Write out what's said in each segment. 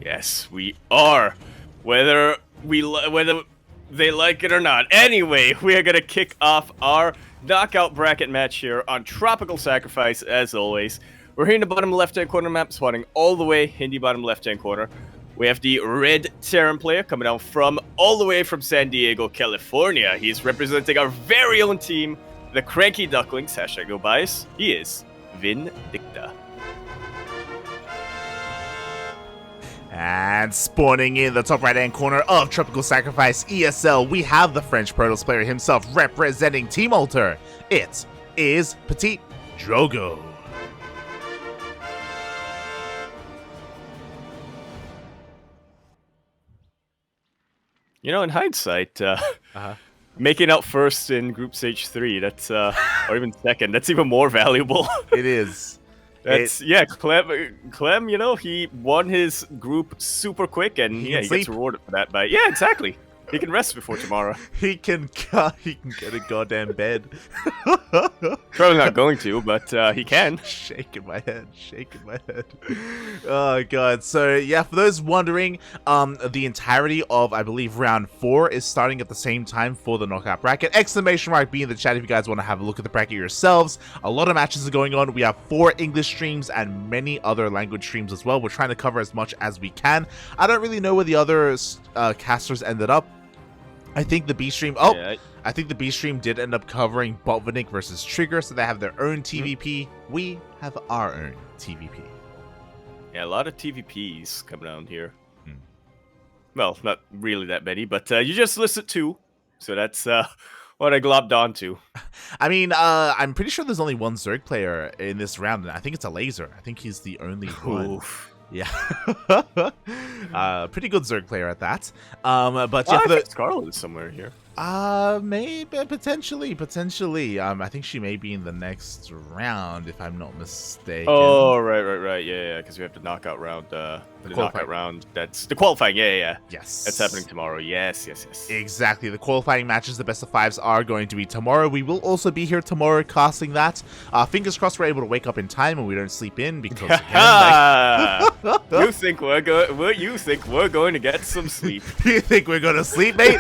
Yes, we are. Whether whether they like it or not. Anyway, we are gonna kick off our knockout bracket match here on Tropical Sacrifice, as always. We're here in the bottom left-hand corner map, spawning all the way in the bottom left-hand corner. We have the red Terran player coming out from all the way from San Diego, California. He's representing our very own team, the Cranky Ducklings, hashtag no bias. He is Vindicta. And spawning in the top right-hand corner of Tropical Sacrifice ESL, we have the French Protoss player himself representing Team Alter. It is PtitDrogo. You know, in hindsight, making out first in Group Stage 3, that's, or even second, that's even more valuable. It is. Yeah, Clem, you know, he won his group super quick, and he gets rewarded for that. But yeah, exactly. He can rest before tomorrow. He can get a goddamn bed. Probably not going to, but he can. Shaking my head. Oh god. So yeah, for those wondering, the entirety of, I believe, round 4 is starting at the same time for the knockout bracket. Exclamation mark be in the chat if you guys want to have a look at the bracket yourselves. A lot of matches are going on. We have 4 English streams and many other language streams as well. We're trying to cover as much as we can. I don't really know where the other casters ended up. I think the B stream. I think the B stream did end up covering Botvinnik versus Trigger, so they have their own TVP. We have our own TVP. Yeah, a lot of TVPs coming down here. Well, not really that many, but you just listed 2, so that's what I globbed onto. I mean, I'm pretty sure there's only one Zerg player in this round, and I think it's a laser. I think he's the only one. Yeah. Pretty good Zerg player at that. But yeah, I think Scarlet is somewhere here. Maybe, potentially. I think she may be in the next round, if I'm not mistaken. Oh, right. Yeah, because we have the knockout round. The knockout round. That's the qualifying. Yeah. Yes. That's happening tomorrow. Yes. Exactly. The qualifying matches, the best of 5s, are going to be tomorrow. We will also be here tomorrow casting that. Fingers crossed we're able to wake up in time and we don't sleep in because again, you think we're going to get some sleep? You think we're going to sleep, mate?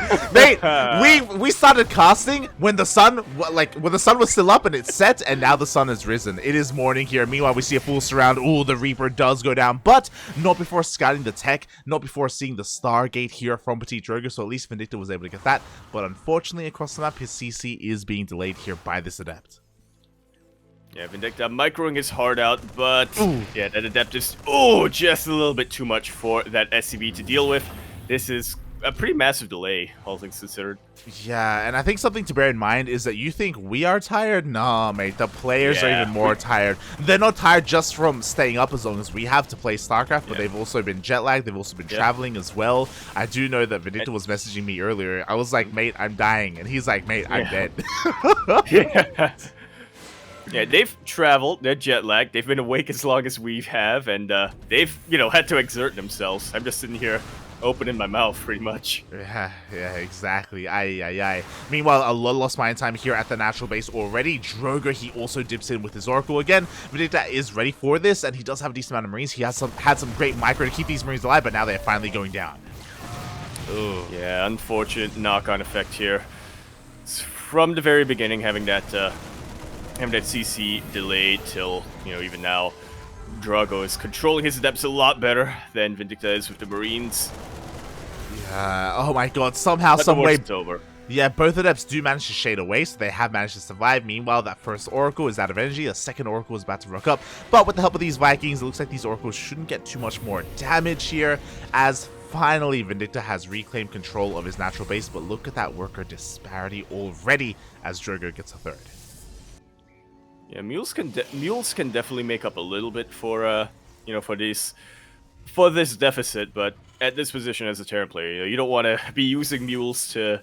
We started casting when the sun was still up and it set, and now the sun has risen. It is morning here. Meanwhile, we see a full surround. Ooh, the Reaper does go down, but not before scouting the tech, not before seeing the Stargate here from PtitDrogo, so at least Vindicta was able to get that. But unfortunately, across the map, his CC is being delayed here by this Adept. Yeah, Vindicta microing his heart out, but yeah, that Adept is just a little bit too much for that SCV to deal with. This is a pretty massive delay, all things considered. Yeah, and I think something to bear in mind is that you think we are tired? Nah, mate, the players are even more tired. They're not tired just from staying up as long as we have to play StarCraft, but they've also been jet lagged, they've also been traveling as well. I do know that Vindicta was messaging me earlier. I was like, mate, I'm dying, and he's like, mate, I'm dead. Yeah, they've traveled, they're jet lagged, they've been awake as long as we have, and they've, had to exert themselves. I'm just sitting here opening my mouth, pretty much. Yeah, exactly. Aye. Meanwhile, a lot lost mine time here at the natural base already. Drogo, he also dips in with his Oracle again. Vindicta is ready for this, and he does have a decent amount of Marines. He has had some great micro to keep these Marines alive, but now they're finally going down. Ooh. Yeah, unfortunate knock-on effect here. It's from the very beginning, having that CC delayed till, even now. Drogo is controlling his Adepts a lot better than Vindicta is with the Marines. Yeah, oh my god, somehow, someway. It's over. Yeah, both Adepts do manage to shade away, so they have managed to survive. Meanwhile, that first Oracle is out of energy, the second Oracle is about to rock up. But with the help of these Vikings, it looks like these Oracles shouldn't get too much more damage here, as finally Vindicta has reclaimed control of his natural base. But look at that worker disparity already as Drogo gets a third. Yeah, mules can definitely make up a little bit for for this deficit, but at this position as a Terran player, you don't want to be using mules to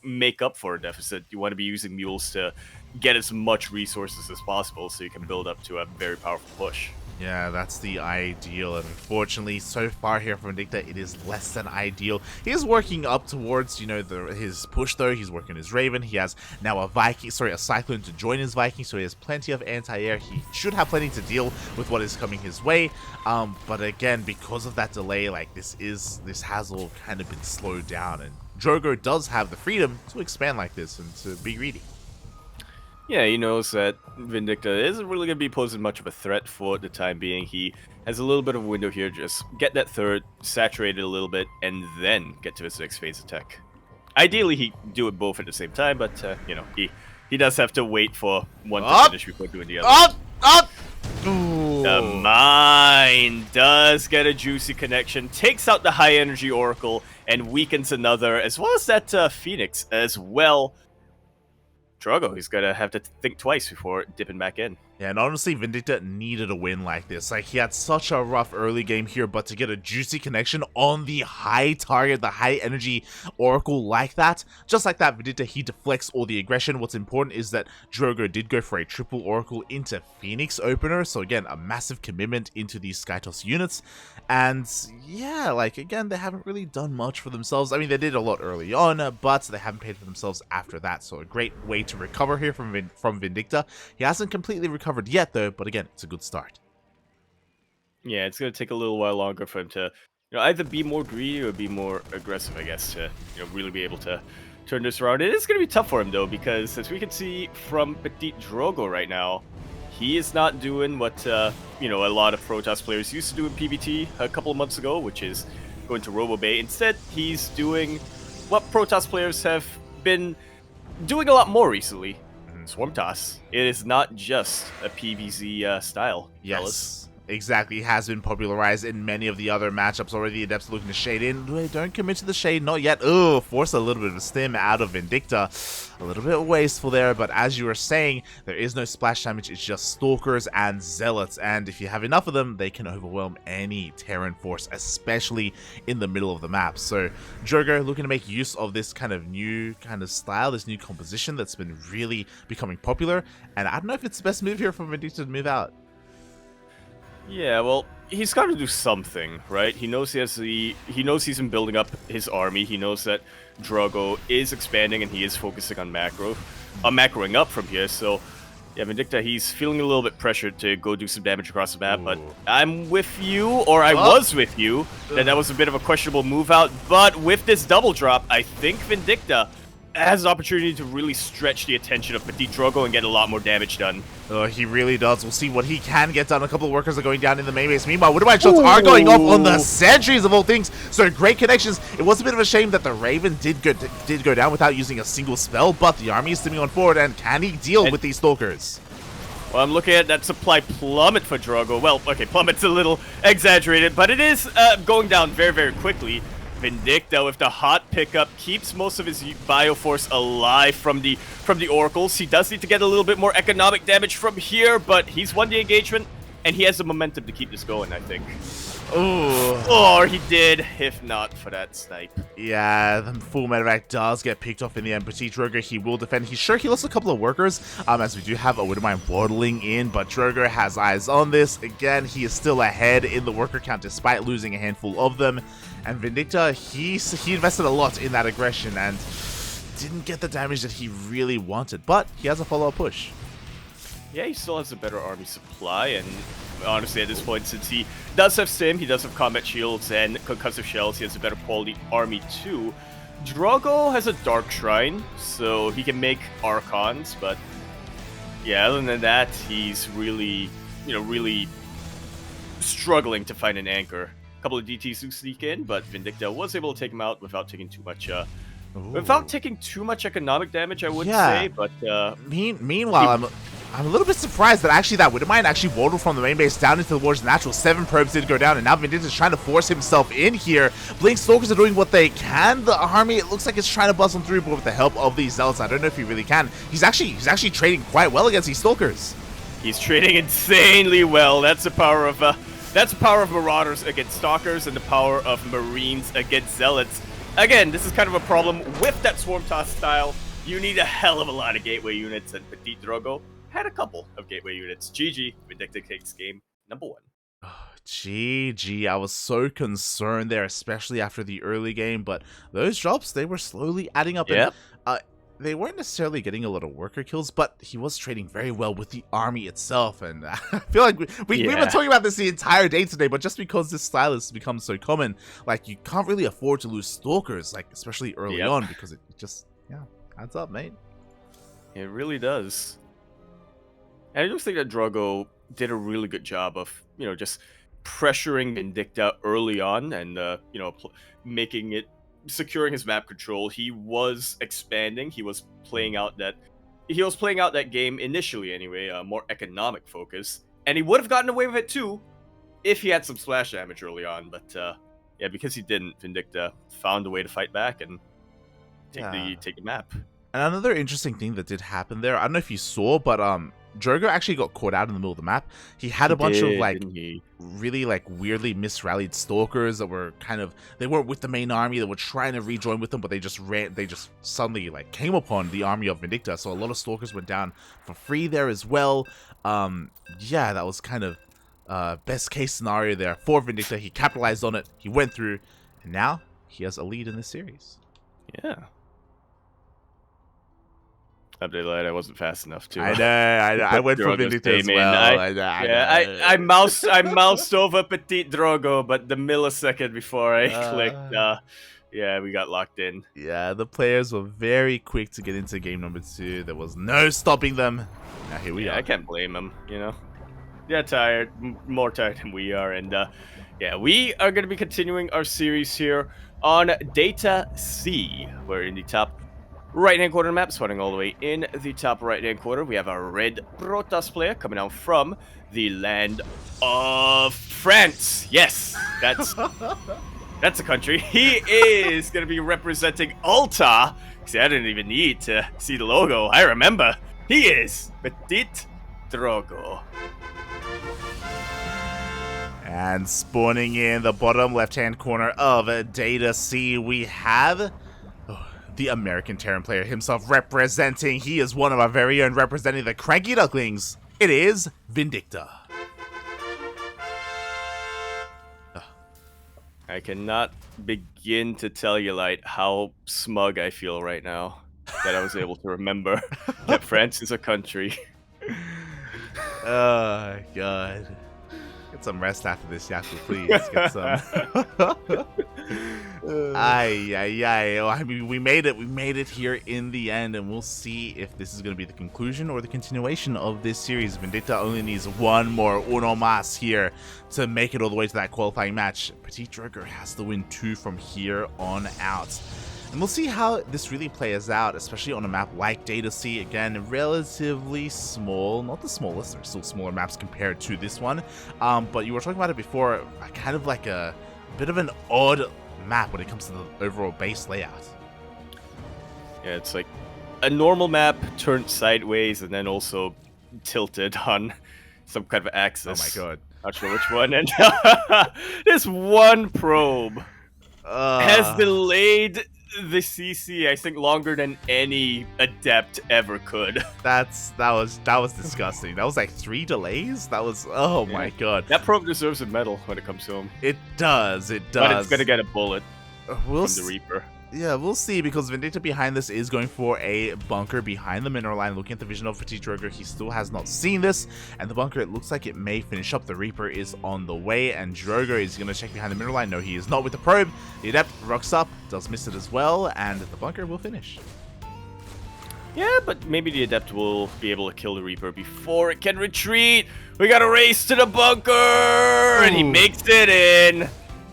make up for a deficit. You want to be using mules to get as much resources as possible so you can build up to a very powerful push. Yeah, that's the ideal, and unfortunately, so far here from Vindicta, it is less than ideal. He is working up towards, you know, his push though. He's working his Raven. He has now a Cyclone to join his Viking, so he has plenty of anti-air. He should have plenty to deal with what is coming his way. But again, because of that delay, like this has all kind of been slowed down, and Drogo does have the freedom to expand like this and to be greedy. Yeah, he knows that Vindicta isn't really going to be posing much of a threat for the time being. He has a little bit of a window here, just get that third, saturate it a little bit, and then get to his next phase attack. Ideally, he do it both at the same time, but, you know, he does have to wait for one to finish before doing the other. Ooh. The mine does get a juicy connection, takes out the high energy Oracle, and weakens another, as well as that Phoenix as well. Drogo, he's gonna have to think twice before dipping back in. Yeah, and honestly, Vindicta needed a win like this. Like, he had such a rough early game here, but to get a juicy connection on the high target, the high energy Oracle like that, just like that, Vindicta, he deflects all the aggression. What's important is that Drogo did go for a triple Oracle into Phoenix opener, so again, a massive commitment into these Skytoss units. And yeah, like, again, they haven't really done much for themselves. I mean, they did a lot early on, but they haven't paid for themselves after that, so a great way to recover here from Vindicta. He hasn't completely recovered yet though, but again, it's a good start. Yeah, it's gonna take a little while longer for him to, you know, either be more greedy or be more aggressive, I guess, to, you know, really be able to turn this around. It is gonna be tough for him though, because as we can see from PtitDrogo right now, he is not doing what you know, a lot of Protoss players used to do in PvT a couple of months ago, which is going to Robo Bay. Instead, he's doing what Protoss players have been doing a lot more recently. Swarm Toss. It is not just a PvZ style. Yes, fellas. exactly. It has been popularized in many of the other matchups already. Adepts looking to shade in. Wait, don't commit to the shade, not yet. Oh, force a little bit of a stim out of Vindicta. A little bit wasteful there, but as you were saying, there is no splash damage. It's just Stalkers and Zealots, and if you have enough of them, they can overwhelm any Terran force, especially in the middle of the map. So Drogo looking to make use of this kind of new kind of style, this new composition that's been really becoming popular, and I don't know if it's the best move here for Vindicta to move out. Yeah, well, he's got to do something, right? He knows he knows he's been building up his army. He knows that Drogo is expanding and he is focusing on macroing up from here. So, yeah, Vindicta, he's feeling a little bit pressured to go do some damage across the map. Ooh. But I'm with you, or I was with you, that was a bit of a questionable move out. But with this double drop, I think Vindicta has an opportunity to really stretch the attention of PtitDrogo and get a lot more damage done. He really does. We'll see what he can get done. A couple of workers are going down in the main base. Meanwhile, Widowmine shots are going off on the sentries of all things. So great connections. It was a bit of a shame that the Raven did go down without using a single spell, but the army is stimming on forward, and can he deal with these Stalkers? Well, I'm looking at that supply plummet for Drogo. Well, okay, plummet's a little exaggerated, but it is going down very, very quickly. Vindicta with the hot pickup keeps most of his Bioforce alive from the Oracles. He does need to get a little bit more economic damage from here, but he's won the engagement, and he has the momentum to keep this going, I think. Oh, or he did, if not for that snipe. Yeah, the full medevac does get picked off in the end. PtitDrogo, he will defend. He's sure he lost a couple of workers, as we do have a Widowmine waddling in, but Drogo has eyes on this. Again, he is still ahead in the worker count despite losing a handful of them. And Vindicta, he invested a lot in that aggression and didn't get the damage that he really wanted, but he has a follow-up push. Yeah, he still has a better army supply, and honestly, at this point, since he does have Sim, he does have combat shields and concussive shells, he has a better quality army too. Drogo has a Dark Shrine, so he can make Archons, but yeah, other than that, he's really, you know, really struggling to find an anchor. A couple of DTs do sneak in, but Vindicta was able to take him out without taking too much economic damage, I would say, but meanwhile, I'm a little bit surprised that actually that Widowmine actually waddled from the main base down into the War's Natural. 7 probes did go down, and now Vindicta is trying to force himself in here. Blink Stalkers are doing what they can. The army, it looks like it's trying to bust them through, but with the help of these Zealots, I don't know if he really can. He's actually trading quite well against these Stalkers. He's trading insanely well. That's the power of Marauders against Stalkers and the power of Marines against Zealots. Again, this is kind of a problem with that Swarm Toss style. You need a hell of a lot of gateway units, and PtitDrogo had a couple of gateway units. GG, Vindicta takes game number 1. GG, I was so concerned there, especially after the early game, but those drops, they were slowly adding up, Yep. and they weren't necessarily getting a lot of worker kills, but he was trading very well with the army itself, and I feel like we've been talking about this the entire day today, but just because this style has become so common, like, you can't really afford to lose Stalkers, like, especially early on, because it just, adds up, mate. It really does. And I just think that Drogo did a really good job of, just pressuring Vindicta early on and, securing his map control. He was expanding. He was playing out that game initially anyway, more economic focus. And he would have gotten away with it too if he had some splash damage early on. But because he didn't, Vindicta found a way to fight back and take the map. And another interesting thing that did happen there, I don't know if you saw, but Drogo actually got caught out in the middle of the map. He had a bunch of really weirdly misrallied Stalkers that were they weren't with the main army, that were trying to rejoin with them, but they just suddenly came upon the army of Vindicta. So a lot of Stalkers went down for free there as well. That was kind of best case scenario there for Vindicta. He capitalized on it, he went through, and now he has a lead in this series. Yeah. Update light, I wasn't fast enough too. I know. I went for Vindicta as well. I moused over PtitDrogo, but the millisecond before I clicked, we got locked in. Yeah, the players were very quick to get into game number 2. There was no stopping them. Now here we are. I can't blame them, They're tired, more tired than we are, and we are going to be continuing our series here on Data C. We're in the top right-hand corner map, spawning all the way in the top right-hand corner. We have a red Protoss player coming out from the land of France. Yes, that's a country. He is going to be representing Alta. See, I didn't even need to see the logo. I remember. He is PtitDrogo. And spawning in the bottom left-hand corner of Data C, we have the American Terran player himself representing. He is one of our very own, representing the Cranky Ducklings. It is Vindicta. I cannot begin to tell you, Light, how smug I feel right now that I was able to remember that France is a country. Oh, God. Get some rest after this, Yaku, please. Get some. I mean, we made it. We made it here in the end, and we'll see if this is going to be the conclusion or the continuation of this series. Vindicta only needs one more uno mas here to make it all the way to that qualifying match. PtitDrogo has to win 2 from here on out. And we'll see how this really plays out, especially on a map like Data C. Again, relatively small, not the smallest, there are still smaller maps compared to this one. But you were talking about it before, kind of like a bit of an odd map when it comes to the overall base layout. Yeah, it's like a normal map turned sideways and then also tilted on some kind of axis. Oh my god. Not sure which one. And this one probe has delayed the CC, I think, longer than any adept ever could. That was disgusting. That was like 3 delays. That was, oh my god. That probe deserves a medal when it comes to him. It does. But it's gonna get a bullet from the Reaper. Yeah, we'll see, because Vindicta behind this is going for a bunker behind the mineral line. Looking at the vision of PtitDrogo, he still has not seen this, and the bunker, it looks like it may finish up. The Reaper is on the way, and Drogo is going to check behind the mineral line. No, he is not with the probe. The Adept rocks up, does miss it as well, and the bunker will finish. Yeah, but maybe the Adept will be able to kill the Reaper before it can retreat. We got to race to the bunker, and he makes it in,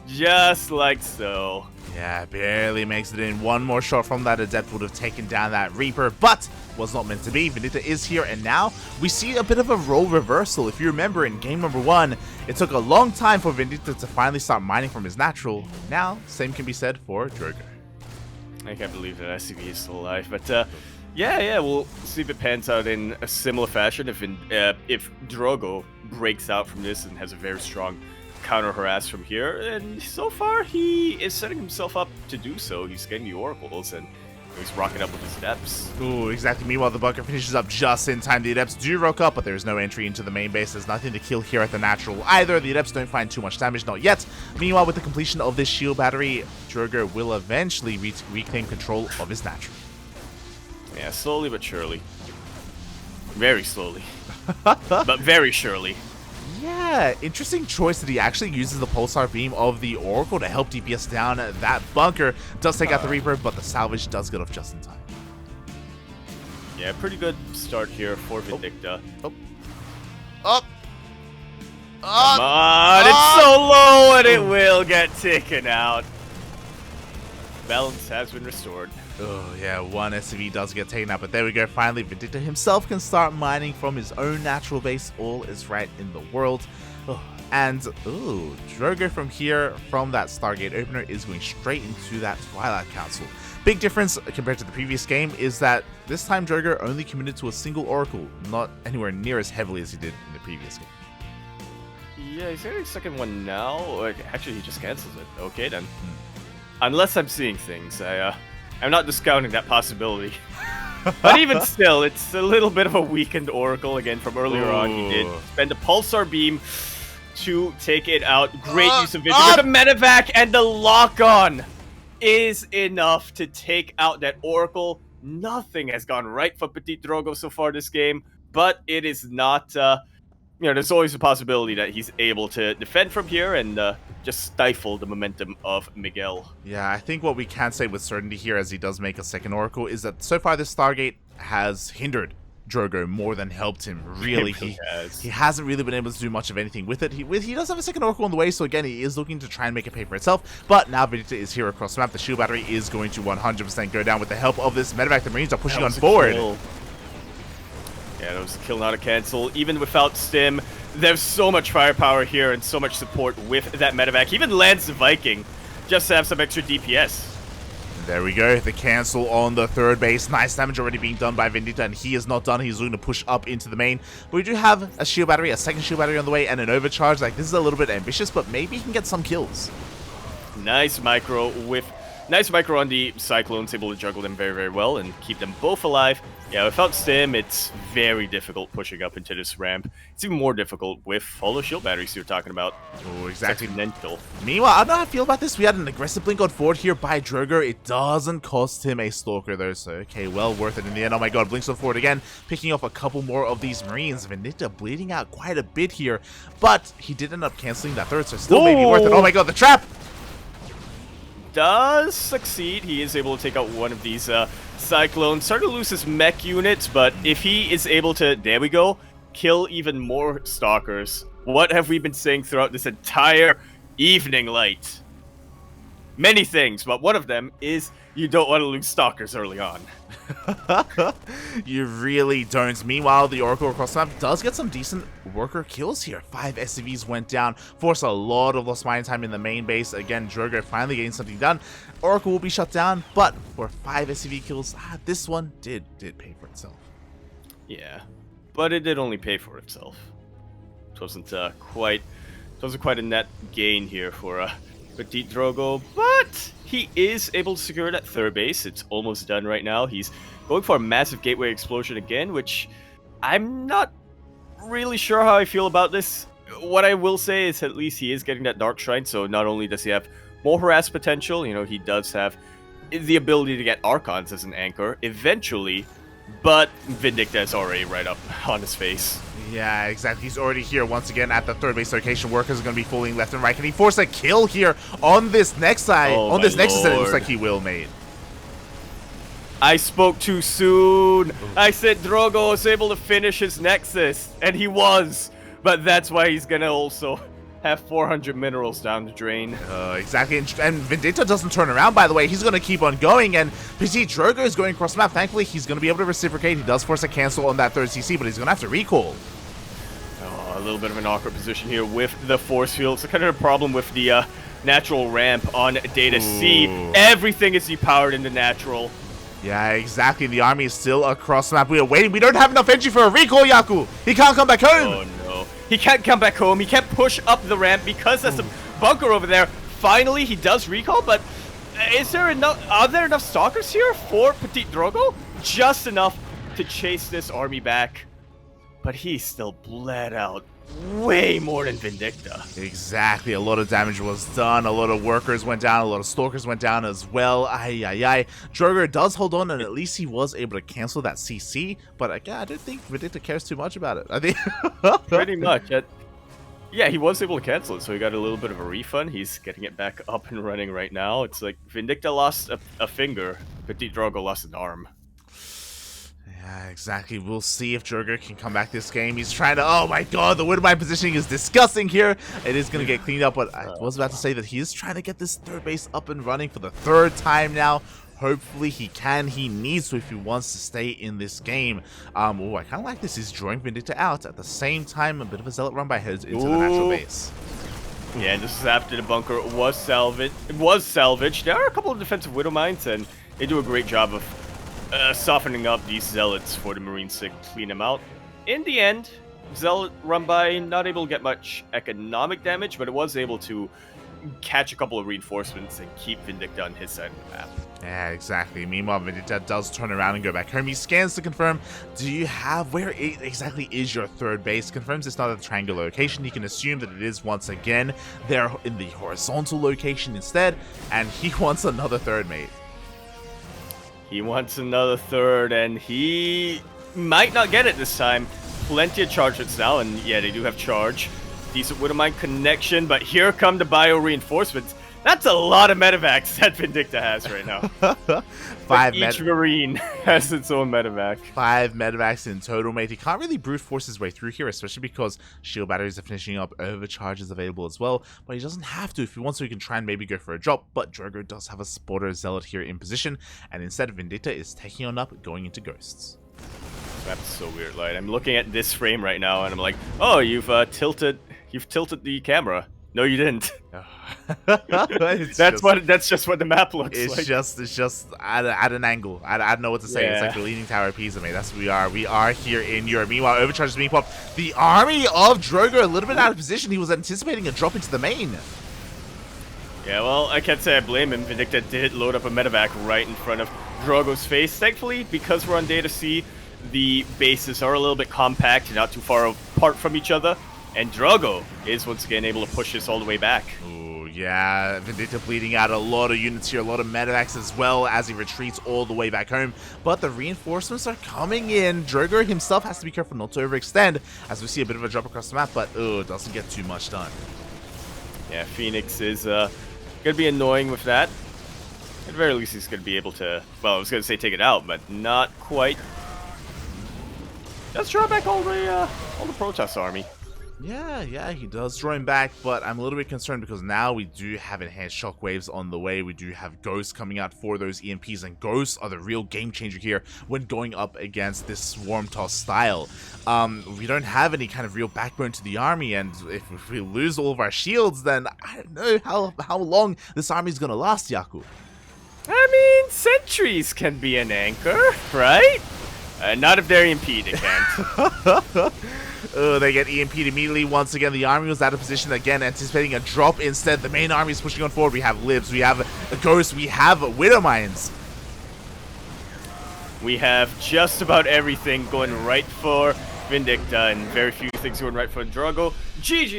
just like so. Yeah, barely makes it in. One more shot from that Adept would have taken down that Reaper, but was not meant to be. Vindicta is here, and now we see a bit of a role reversal. If you remember, in game number 1, it took a long time for Vindicta to finally start mining from his natural. Now, same can be said for Drogo. I can't believe that SCV is still alive, but yeah, we'll see if it pans out in a similar fashion. If Drogo breaks out from this and has a very strong counter harass from here, and so far he is setting himself up to do so. He's getting the oracles, and He's rocking up with his Adepts. Ooh, exactly. Meanwhile, the bunker finishes up just in time. The Adepts do rock up, but there's no entry into the main base. There's nothing to kill here at the natural either. The Adepts don't find too much damage, not yet. Meanwhile, with the completion of this shield battery, DreamHack will eventually reclaim control of his natural. Yeah, slowly but surely. Very slowly. But very surely. Yeah, interesting choice that he actually uses the pulsar beam of the Oracle to help DPS down that bunker. Does take out the Reaper, but the salvage does get off just in time. Yeah, pretty good start here for Vindicta. Oh. Come on, it's so low and it will get taken out. Balance has been restored. Oh, yeah, one SCV does get taken out, but there we go. Finally, Vindicta himself can start mining from his own natural base. All is right in the world. Oh, and, ooh, DreamHack from here, from that Stargate opener, is going straight into that Twilight Council. Big difference compared to the previous game is that this time DreamHack only committed to a single Oracle, not anywhere near as heavily as he did in the previous game. Yeah, he's getting a second one now. Actually, he just cancels it. Okay, then. Unless I'm seeing things, I'm not discounting that possibility. But even still, it's a little bit of a weakened Oracle again from earlier on. He did spend a Pulsar Beam to take it out. Great use of Vision. The Medevac and the lock-on is enough to take out that Oracle. Nothing has gone right for PtitDrogo so far this game, but it is not... you know, there's always a possibility that he's able to defend from here and just stifle the momentum of Miguel. Yeah, I think what we can say with certainty here, as he does make a second Oracle, is that so far this Stargate has hindered DreamHack more than helped him. Really, he hasn't really been able to do much of anything with it. He does have a second Oracle on the way, so again, he is looking to try and make it pay for itself. But now Vindicta is here across the map. The shield battery is going to 100% go down with the help of this Medevac. The Marines are pushing on forward. Yeah, that was a kill, not a cancel. Even without Stim, there's so much firepower here and so much support with that Medevac. Even lands the Viking just to have some extra DPS. There we go, the cancel on the third base. Nice damage already being done by Vindicta, and he is not done. He's looking to push up into the main. But we do have a shield battery, a second shield battery on the way, and an overcharge. Like, this is a little bit ambitious, but maybe he can get some kills. Nice micro on the Cyclones, able to juggle them very, very well and keep them both alive. Yeah, without Stim, it's very difficult pushing up into this ramp. It's even more difficult with hollow shield batteries you're talking about. Oh, exactly. Mental. Meanwhile, I don't know how I feel about this. We had an aggressive blink on forward here by DreamHack. It doesn't cost him a Stalker, though, so okay, well worth it in the end. Oh my god, blinks on forward again, picking off a couple more of these Marines. Vindicta bleeding out quite a bit here, but he did end up canceling that third, so still maybe worth it. Oh my god, the trap! Does succeed. He is able to take out one of these Cyclones. Starting to lose his mech units, but if he is able to, there we go, kill even more Stalkers. What have we been saying throughout this entire evening, Light? Many things, but one of them is you don't want to lose Stalkers early on. You really don't. Meanwhile, the Oracle across the map does get some decent worker kills here. 5 SCVs went down, forced a lot of lost mine time in the main base. Again, DreamHack finally getting something done. Oracle will be shut down, but for 5 SCV kills, this one did pay for itself. Yeah, but it did only pay for itself. It wasn't quite a net gain here for PtitDrogo, but he is able to secure that third base. It's almost done right now. He's going for a massive gateway explosion again, which I'm not really sure how I feel about this. What I will say is at least he is getting that Dark Shrine, so not only does he have more harass potential, you know, he does have the ability to get Archons as an anchor eventually, but Vindicta is already right up on his face. Yeah, exactly. He's already here once again at the third base location. Workers are going to be falling left and right. Can he force a kill here on this next side? Oh, on this nexus, Lord. it looks like he will, mate. I spoke too soon. I said Drogo was able to finish his Nexus, and he was. But that's why he's going to also have 400 minerals down the drain. Exactly. And Vindicta doesn't turn around, by the way. He's going to keep on going, and PtitDrogo is going across the map. Thankfully, he's going to be able to reciprocate. He does force a cancel on that third CC, but he's going to have to recall. A little bit of an awkward position here with the force field. It's kind of a problem with the natural ramp on Data C. Everything is depowered in the natural. Yeah, exactly. The army is still across the map. We are waiting. We don't have enough energy for a recall, Yaku. He can't come back home. Oh, no. He can't come back home. He can't push up the ramp because there's a bunker over there. Finally, he does recall, but Is there enough? Are there enough stalkers here for PtitDrogo? Just enough to chase this army back. But he still bled out way more than Vindicta. Exactly. A lot of damage was done. A lot of workers went down. A lot of stalkers went down as well. Ay, ay, ay. Drogo does hold on, and at least he was able to cancel that CC. But again, I don't think Vindicta cares too much about it. I think pretty much. Yeah, he was able to cancel it, so he got a little bit of a refund. He's getting it back up and running right now. It's like Vindicta lost a finger, PtitDrogo lost an arm. Yeah, exactly. We'll see if Drogo can come back this game. He's trying to... Oh my god, the Widowmine positioning is disgusting here. It is going to get cleaned up, but I was about to say that he is trying to get this third base up and running for the third time now. Hopefully he can. He needs to if he wants to stay in this game. Oh, I kind of like this. He's drawing Vindicta out. At the same time, a bit of a zealot run by heads into the natural base. Yeah, and this is after the bunker was salvaged. There are a couple of defensive Widowmines, and they do a great job of softening up these zealots for the Marines to clean them out. In the end, zealot run by not able to get much economic damage, but it was able to catch a couple of reinforcements and keep Vindicta on his side of the map. Yeah, exactly. Meanwhile, Vindicta does turn around and go back home. He scans to confirm, do you have, where exactly is your third base? Confirms it's not a triangular location. He can assume that it is once again there in the horizontal location instead, and he wants another third, mate. He wants another third, and he might not get it this time. Plenty of charge hits now, and yeah, they do have charge. Decent Widowmine connection, but here come the bio reinforcements. That's a lot of medevacs that Vindicta has right now. Each Marine has its own medevac. 5 medevacs in total, mate. He can't really brute force his way through here, especially because shield batteries are finishing up, overcharges available as well. But he doesn't have to. If he wants to, he can try and maybe go for a drop. But Drogo does have a spotter zealot here in position, and instead Vindicta is taking on up, going into ghosts. That's so weird, Light. I'm looking at this frame right now, and I'm like, oh, you've tilted the camera. No, you didn't. That's just what the map looks like. It's just at an angle. I don't know what to say. Yeah. It's like the Leaning Tower of Pisa, mate. That's what we are. We are here in Europe. Meanwhile, overcharge is being popped. The army of Drogo a little bit out of position. He was anticipating a drop into the main. Yeah, well, I can't say I blame him. Vindicta did load up a medevac right in front of Drogo's face. Thankfully, because we're on Data C, the bases are a little bit compact and not too far apart from each other. And Drogo is once again able to push this all the way back. Ooh, yeah. Vindicta bleeding out a lot of units here, a lot of medevacs as well as he retreats all the way back home. But the reinforcements are coming in. Drogo himself has to be careful not to overextend as we see a bit of a drop across the map, but doesn't get too much done. Yeah, Phoenix is going to be annoying with that. At the very least, he's going to be able to, well, I was going to say take it out, but not quite. Let's draw back all the Protoss army. Yeah, he does draw him back, but I'm a little bit concerned because now we do have enhanced shockwaves on the way. We do have ghosts coming out for those EMPs, and ghosts are the real game changer here when going up against this swarm toss style. We don't have any kind of real backbone to the army, and if we lose all of our shields, then I don't know how long this army is going to last, Yaku. I mean, sentries can be an anchor, right? Not if they're EMP'd, they can't. They get EMP'd immediately. Once again, the army was out of position again, anticipating a drop. Instead, the main army is pushing on forward. We have Libs, we have a Ghost, we have Widowmines. We have just about everything going right for Vindicta, and very few things going right for Drogo. GG